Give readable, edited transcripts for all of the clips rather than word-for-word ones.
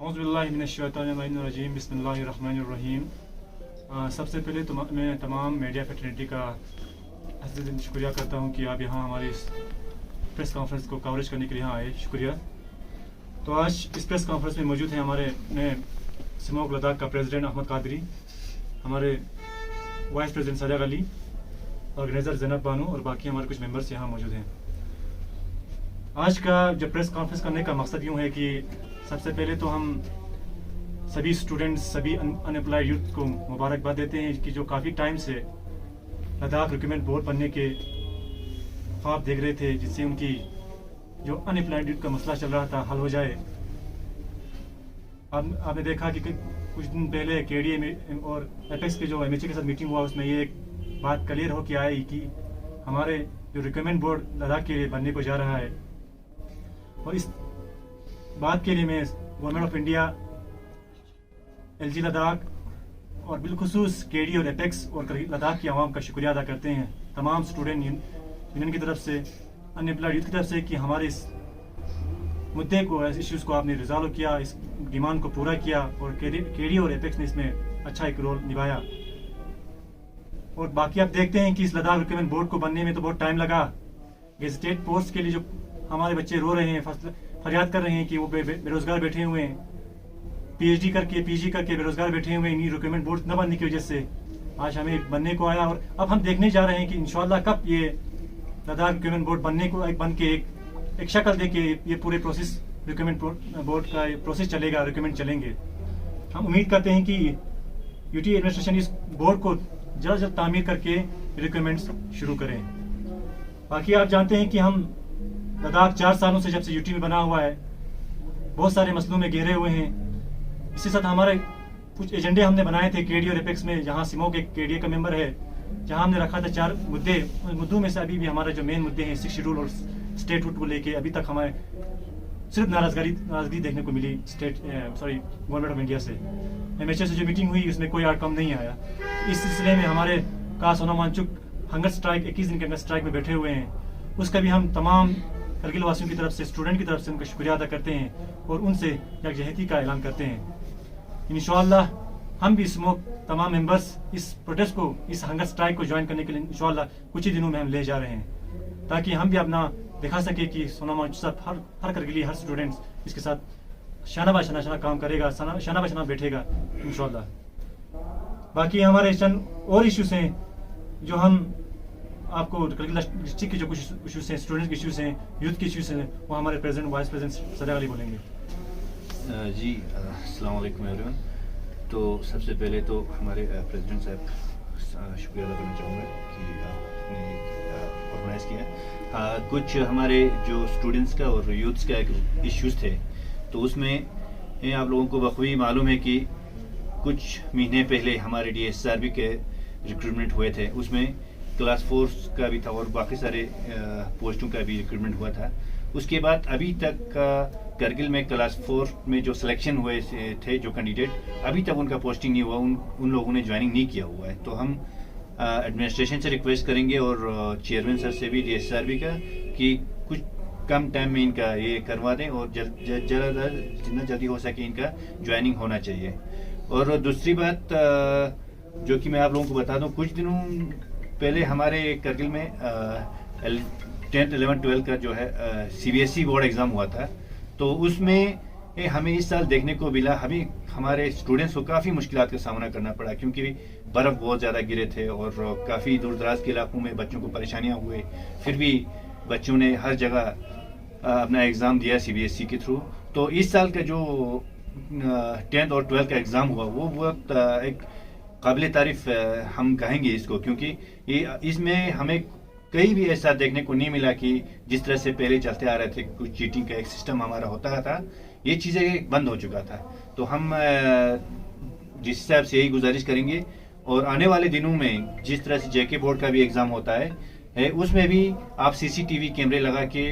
औज़ुबिल्लाहिमिनश्शैतानिर्रजीम बिस्मिल्लाहिर्रहमानिर्रहीम। सबसे पहले तो मैं तमाम मीडिया फैटर्निटी का हस्ते दिल शुक्रिया करता हूँ कि आप यहाँ हमारे इस प्रेस कॉन्फ्रेंस को कवरेज करने के लिए यहाँ आए, शुक्रिया। तो आज इस प्रेस कॉन्फ्रेंस में मौजूद हैं हमारे नए सिमोग लद्दाख का प्रेसिडेंट अहमद कादरी, हमारे vice president Sajag Ali, organiser Zainab Bano और बाकी हमारे कुछ मेंबर्स यहाँ मौजूद हैं। आज का जब प्रेस कॉन्फ्रेंस करने का मकसद यूँ है कि सबसे पहले तो हम सभी स्टूडेंट्स, सभी अनएम्प्लॉयड यूथ को मुबारकबाद देते हैं कि जो काफ़ी टाइम से लद्दाख रिक्रूटमेंट बोर्ड बनने के ख्वाब देख रहे थे, जिससे उनकी जो अनएम्प्लॉयड यूथ का मसला चल रहा था हल हो जाए। अब आपने देखा कि कुछ दिन पहले केडीए में और एपेक्स के जो एमएचए के साथ मीटिंग हुआ, उसमें ये एक बात क्लियर हो के आई कि हमारे जो रिक्रूटमेंट बोर्ड लद्दाख के लिए बनने को जा रहा है, और इस बात के लिए मैं government of India, LG Ladakh और बिलखुसूस केडी और एपेक्स और लद्दाख की आवाम का शुक्रिया अदा करते हैं, तमाम स्टूडेंट यूनियन की तरफ से, अनएम्प्लॉयड यूथ की तरफ से, कि हमारे इस मुद्दे को, इस इश्यूज़ को आपने रिजॉल्व किया, इस डिमांड को पूरा किया और केडी और एपेक्स ने इसमें अच्छा एक रोल निभाया। और बाकी आप देखते हैं कि इस लद्दाख रिक्रूटमेंट बोर्ड को बनने में तो बहुत टाइम लगा। गेजेटेड पोस्ट के लिए जो हमारे बच्चे रो रहे हैं, फरियाद कर रहे हैं कि वो बेरोजगार बैठे हुए हैं, पीएचडी करके पीजी करके बेरोजगार बैठे हुए हैं इन्हीं रिक्रूटमेंट बोर्ड न बनने की वजह से। आज हमें बनने को आया और अब हम देखने जा रहे हैं कि इंशाल्लाह कब ये लद्दाख रिक्रूटमेंट बोर्ड बन के एक शक्ल दे के ये पूरे प्रोसेस रिक्रूटमेंट बोर्ड का प्रोसेस चलेगा, रिक्रूटमेंट चलेंगे। हम उम्मीद करते हैं कि यूटी एडमिनिस्ट्रेशन इस बोर्ड को जल्द जल्द तामीर करके रिक्रूटमेंट्स शुरू करें। बाकी आप जानते हैं कि हम लद्दाख 4 सालों से, जब से यूटी में बना हुआ है, बहुत सारे मसलों में घेरे हुए हैं। इसके साथ हमारे कुछ एजेंडे हमने बनाए थे केडी और एपेक्स में, जहां सिमोग एक केडीए का मेंबर है, जहां हमने रखा था 4 मुद्दे। उन मुद्दों में से अभी भी हमारे जो मेन मुद्दे हैं 6 शेड्यूल और स्टेटहुड को लेके अभी तक हमें सिर्फ नाराजगी देखने को मिली गवर्नमेंट ऑफ इंडिया से। एमएचए से जो मीटिंग हुई उसमें कोई आउटकम नहीं आया। इस सिलसिले में हमारे का सोना वांचुक हंगर स्ट्राइक 21 दिन के हंगर स्ट्राइक में बैठे हुए हैं। उसका भी हम तमाम करगिल वासियों की तरफ से, स्टूडेंट की तरफ से उनका शुक्रिया अदा करते हैं और उनसे यकजहती का ऐलान करते हैं। इंशाअल्लाह हम भी स्मोक तमाम मेंबर्स इस प्रोटेस्ट को, इस हंगर स्ट्राइक को ज्वाइन करने के लिए इंशाअल्लाह कुछ ही दिनों में हम ले जा रहे हैं, ताकि हम भी अपना दिखा सके कि सोना वांचुक साहब हर करगिली, हर स्टूडेंट्स इसके साथ शाना बाशाना काम करेगा, शाना बाशाना बैठेगा इंशाअल्लाह। बाकी हमारे चंद और इश्यूज हैं जो हम आपको डिस्ट्रिक्ट के जो कुछ इश्यूज हैं, स्टूडेंट्स के इश्यूज हैं, यूथ के इश्यूज हैं, वो हमारे president, vice president Sajag Ali बोलेंगे। जी अस्सलाम वालेकुम एवरीवन। तो सबसे पहले तो हमारे प्रेसिडेंट साहब शुक्रिया अदा करना चाहूँगा कि आपने ऑर्गेनाइज़ किया। कुछ हमारे जो स्टूडेंट्स का और यूथ्स का इश्यूज़ थे, तो उसमें आप लोगों को बखूबी मालूम है कि कुछ महीने पहले हमारे DSRB के रिक्रूटमेंट हुए थे। उसमें क्लास 4 का भी था और बाकी सारे पोस्टों का भी रिक्रूटमेंट हुआ था। उसके बाद अभी तक करगिल में क्लास 4 में जो सिलेक्शन हुए थे जो कैंडिडेट, अभी तक उनका पोस्टिंग नहीं हुआ, उन लोगों ने ज्वाइनिंग नहीं किया हुआ है। तो हम एडमिनिस्ट्रेशन से रिक्वेस्ट करेंगे और चेयरमैन सर से भी DSRB का कि कुछ कम टाइम में इनका ये करवा दें और जितना जल्दी हो सके इनका ज्वाइनिंग होना चाहिए। और दूसरी बात जो कि मैं आप लोगों को बता दूं, कुछ दिनों पहले हमारे करगिल में 10th, 11th, 12th का जो है CBSE बोर्ड एग्ज़ाम हुआ था। तो उसमें हमें इस साल देखने को मिला, हमारे स्टूडेंट्स को काफ़ी मुश्किलात का सामना करना पड़ा, क्योंकि बर्फ़ बहुत ज़्यादा गिरे थे और काफ़ी दूर दराज के इलाकों में बच्चों को परेशानियाँ हुए। फिर भी बच्चों ने हर जगह अपना एग्ज़ाम दिया CBSE के थ्रू। तो इस साल का जो 10th और 12th का एग्ज़ाम हुआ, वो बहुत एक काबिल तारीफ़ हम कहेंगे इसको, क्योंकि इसमें हमें कहीं भी ऐसा देखने को नहीं मिला कि जिस तरह से पहले चलते आ रहे थे, कुछ चीटिंग का एक सिस्टम हमारा होता था, ये चीज़ें बंद हो चुका था। तो हम जिस हिसाब से यही गुजारिश करेंगे, और आने वाले दिनों में जिस तरह से JK बोर्ड का भी एग्ज़ाम होता है उसमें भी आप CCTV कैमरे लगा के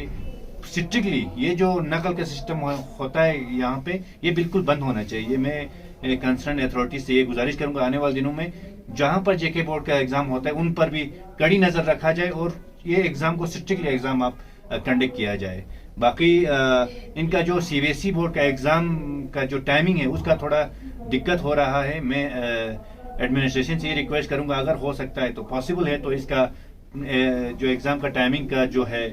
स्ट्रिक्टली ये जो नकल का सिस्टम होता है यहाँ पे, ये बिल्कुल बंद होना चाहिए। मैं कंसर्न अथॉरिटी से ये गुजारिश करूँगा आने वाले दिनों में जहाँ पर JK बोर्ड का एग्ज़ाम होता है उन पर भी कड़ी नज़र रखा जाए और ये एग्ज़ाम को स्ट्रिक्टली एग्ज़ाम आप कंडक्ट किया जाए। बाकी इनका जो CBSE बोर्ड का एग्ज़ाम का जो टाइमिंग है उसका थोड़ा दिक्कत हो रहा है। मैं एडमिनिस्ट्रेशन से ये रिक्वेस्ट करूंगा, अगर हो सकता है तो पॉसिबल है तो इसका जो एग्ज़ाम का टाइमिंग का जो है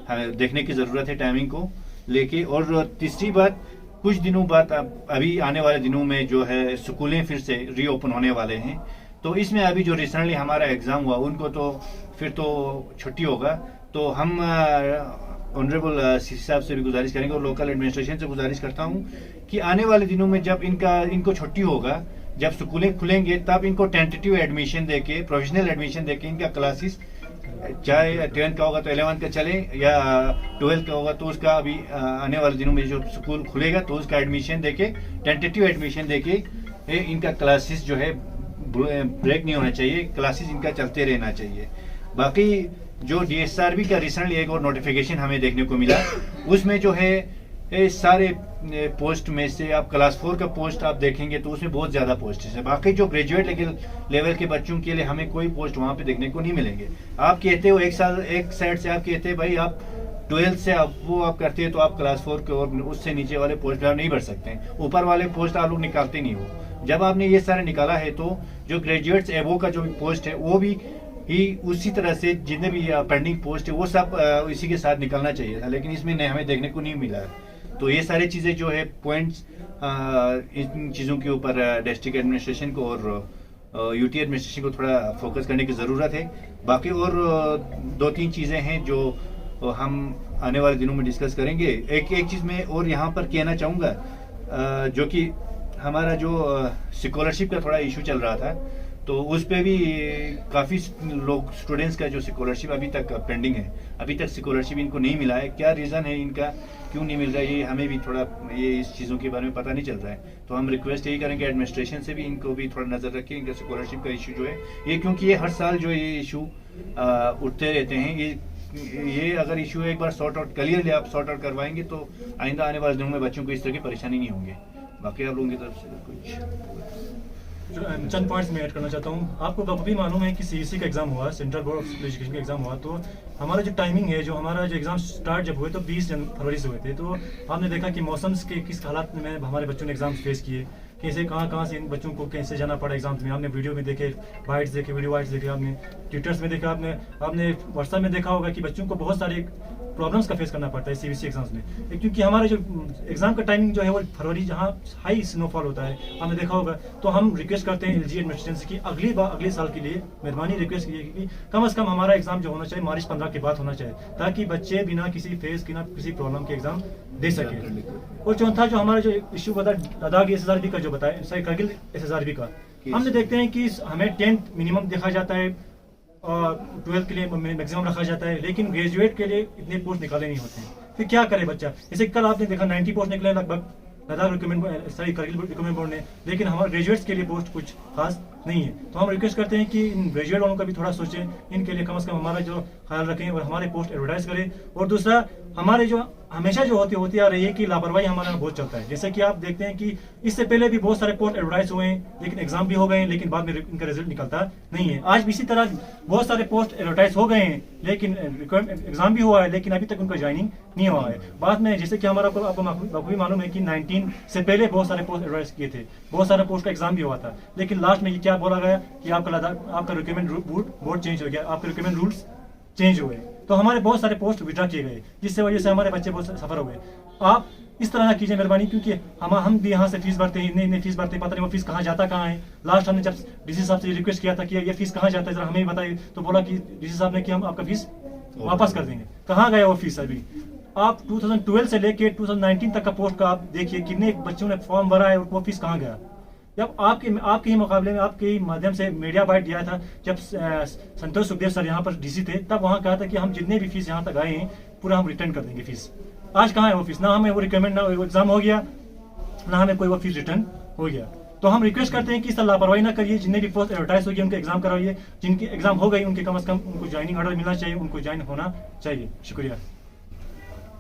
हमें देखने की ज़रूरत है टाइमिंग को लेके। और तीसरी बात, कुछ दिनों बाद अभी आने वाले दिनों में जो है स्कूलें फिर से रीओपन होने वाले हैं, तो इसमें अभी जो रिसेंटली हमारा एग्ज़ाम हुआ उनको तो फिर तो छुट्टी होगा। तो हम ऑनरेबल सी साहब से भी गुजारिश करेंगे और लोकल एडमिनिस्ट्रेशन से गुजारिश करता हूँ कि आने वाले दिनों में जब इनको छुट्टी होगा, जब स्कूलें खुलेंगे, तब इनको टेंटेटिव एडमिशन देके, प्रोविजनल एडमिशन देके इनका क्लासेस, चाहे 10th का होगा तो 11th का चले या 12th का होगा तो उसका अभी आने वाले दिनों में जो स्कूल खुलेगा तो उसका एडमिशन देके, टेंटेटिव एडमिशन देके इनका क्लासेस जो है ब्रेक नहीं होना चाहिए, क्लासेस इनका चलते रहना चाहिए। बाकी जो DSRB का रिसेंटली एक और नोटिफिकेशन हमें देखने को मिला, उसमें जो है सारे पोस्ट में से आप क्लास 4 का पोस्ट आप देखेंगे तो उसमें बहुत ज़्यादा पोस्ट है। बाकी जो ग्रेजुएट लेवल के बच्चों के लिए हमें कोई पोस्ट वहाँ पे देखने को नहीं मिलेंगे। आप कहते हो एक साइड से आप कहते हैं भाई आप 12th से आप करते हैं तो आप क्लास 4 के और उससे नीचे वाले पोस्ट आप नहीं भर सकते, ऊपर वाले पोस्ट आप लोग निकालते नहीं हो। जब आपने ये सारे निकाला है तो जो ग्रेजुएट्स एबो का जो पोस्ट है वो भी उसी तरह से जितने भी पेंडिंग पोस्ट है वो सब इसी के साथ निकलना चाहिए था, लेकिन इसमें हमें देखने को नहीं मिला। तो ये सारी चीज़ें जो है पॉइंट्स, इन चीज़ों के ऊपर डिस्ट्रिक्ट एडमिनिस्ट्रेशन को और UT एडमिनिस्ट्रेशन को थोड़ा फोकस करने की ज़रूरत है। बाकी और 2-3 चीज़ें हैं जो हम आने वाले दिनों में डिस्कस करेंगे। एक चीज़ मैं और यहाँ पर कहना चाहूँगा, जो कि हमारा जो स्कॉलरशिप का थोड़ा इशू चल रहा था, तो उस पर भी काफ़ी लोग स्टूडेंट्स का जो स्कॉलरशिप अभी तक पेंडिंग है, अभी तक स्कॉलरशिप इनको नहीं मिला है। क्या रीज़न है इनका, क्यों नहीं मिल रहा है, ये हमें भी थोड़ा इस चीज़ों के बारे में पता नहीं चल रहा है। तो हम रिक्वेस्ट यही करेंगे एडमिनिस्ट्रेशन से भी, इनको भी थोड़ा नज़र रखें इनका स्कॉलरशिप का इशू जो है ये, क्योंकि ये हर साल जो ये इशू उठते रहते हैं। ये अगर इशू एक बार सॉर्ट आउट क्लियरली आप सॉर्ट आउट करवाएंगे तो आइंदा आने वाले दिनों में बच्चों को इस तरह की परेशानी नहीं होंगे। बाकी आप लोगों की तरफ से कुछ चंद पॉइंट्स में ऐड करना चाहता हूँ। आपको बखूबी मालूम है कि CBSE का एग्जाम हुआ, सेंट्रल बोर्ड ऑफ एजुकेशन का एग्जाम हुआ, तो हमारा जो टाइमिंग है, जो हमारा जो एग्जाम स्टार्ट जब हुए तो 20 फरवरी से हुए थे। तो आपने देखा कि मौसम के किस हालात में हमारे बच्चों ने एग्जाम फेस किए, कैसे कहाँ से इन बच्चों को कैसे जाना पड़ा एग्जाम्स में। आपने वीडियो में देखे, बाइट्स देखे, वीडियो बाइट्स देखे, आपने ट्विटर्स में देखा, आपने व्हाट्सएप में देखा होगा कि बच्चों को बहुत सारे प्रॉब्लम्स का फेस करना पड़ता है CBSE एग्जाम्स में। क्योंकि हमारे जो एग्जाम का टाइमिंग जो है वो फरवरी, जहाँ हाई स्नोफॉल होता है, आपने देखा होगा। तो हम रिक्वेस्ट करते हैं LG एडमिनिस्ट्रेशन से कि अगले साल के लिए मेहरबानी रिक्वेस्ट की कि कम से कम हमारा एग्जाम जो होना चाहिए मार्च 15 के बाद होना चाहिए, ताकि बच्चे बिना किसी किसी प्रॉब्लम के एग्जाम दे सके। और चौथा जो हमारा जो इशू बता लद्दाख SSRB का जो बताया, सॉरी करगिल SSRB का, हमने देखते हैं कि हमें 10th मिनिमम देखा जाता है और 12th के लिए मैक्सिमम रखा जाता है, लेकिन ग्रेजुएट के लिए इतने पोस्ट निकाले नहीं होते हैं। फिर क्या करे बच्चा? जैसे कल आपने देखा 90 पोस्ट निकले लगभग लद्दाख करगिल रिक्रूटमेंट बोर्ड ने, लेकिन हमारे ग्रेजुएट्स के लिए पोस्ट कुछ खास नहीं है। तो हम रिक्वेस्ट करते हैं कि इन ग्रेजुएट वालों का भी थोड़ा सोचें, इनके लिए कम से कम हमारा जो ख्याल रखें और हमारे पोस्ट एडवर्टाइज करें। और दूसरा, हमारे जो हमेशा जो होती आ रही है कि लापरवाही हमारे यहाँ बहुत चलता है। जैसे कि आप देखते हैं कि इससे पहले भी बहुत सारे पोस्ट एडवर्टाइज हुए हैं, लेकिन एग्जाम भी हो गए हैं, लेकिन बाद में इनका रिजल्ट निकलता नहीं है। आज भी इसी तरह बहुत सारे पोस्ट एडवर्टाइज हो गए हैं, लेकिन एग्जाम भी हुआ है, लेकिन अभी तक उनका ज्वाइनिंग नहीं हुआ है। बाद में जैसे कि हमारा आपको भी मालूम है कि 19 से पहले बहुत सारे पोस्ट एडवर्टाइज किए थे, बहुत सारे पोस्ट का एग्जाम भी हुआ था, लेकिन लास्ट में ये क्या बोला गया कि आपका रिक्रूटमेंट बोर्ड चेंज हो गया, आपके रिक्रूटमेंट रूल्स चेंज हुए, तो हमारे बहुत सारे पोस्ट विड्रॉ किए गए, जिससे वजह से हमारे बच्चे बहुत सफर हो गए। आप इस तरह ना कीजिए मेहरबानी, क्योंकि हम भी यहाँ से फीस भरते हैं, इतने फीस भरते हैं, पता नहीं वो फीस कहाँ जाता कहाँ है। लास्ट हमने जब DC साहब से रिक्वेस्ट किया था कि ये फीस कहाँ जाता है जरा हमें बताइए, तो बोला कि DC साहब ने कि हम आपका फीस वापस कर देंगे। कहाँ गया वो फीस? अभी आप 2012 से लेके 2019 तक का पोस्ट का आप देखिए कितने बच्चों ने फॉर्म भरा है और वो फीस कहाँ गया। जब आपके ही मुकाबले में, आपके ही माध्यम से मीडिया बाइट दिया था, जब संतोष सुखदेव सर यहाँ पर DC थे, तब वहाँ कहा था कि हम जितने भी फीस यहाँ तक आए हैं पूरा हम रिटर्न कर देंगे फीस। आज कहाँ है वो फीस? ना हमें वो रिकमेंड, ना वो एग्जाम हो गया, ना हमें कोई वो फीस रिटर्न हो गया। तो हम रिक्वेस्ट करते हैं कि इस तरह लापरवाही ना करिए, जितने भी पोस्ट एडवर्टाइज होगी उनके एग्जाम करवाइए, जिनकी एग्जाम हो गई उनके कम से कम उनको ज्वाइनिंग ऑर्डर मिलना चाहिए, उनको ज्वाइन होना चाहिए। शुक्रिया।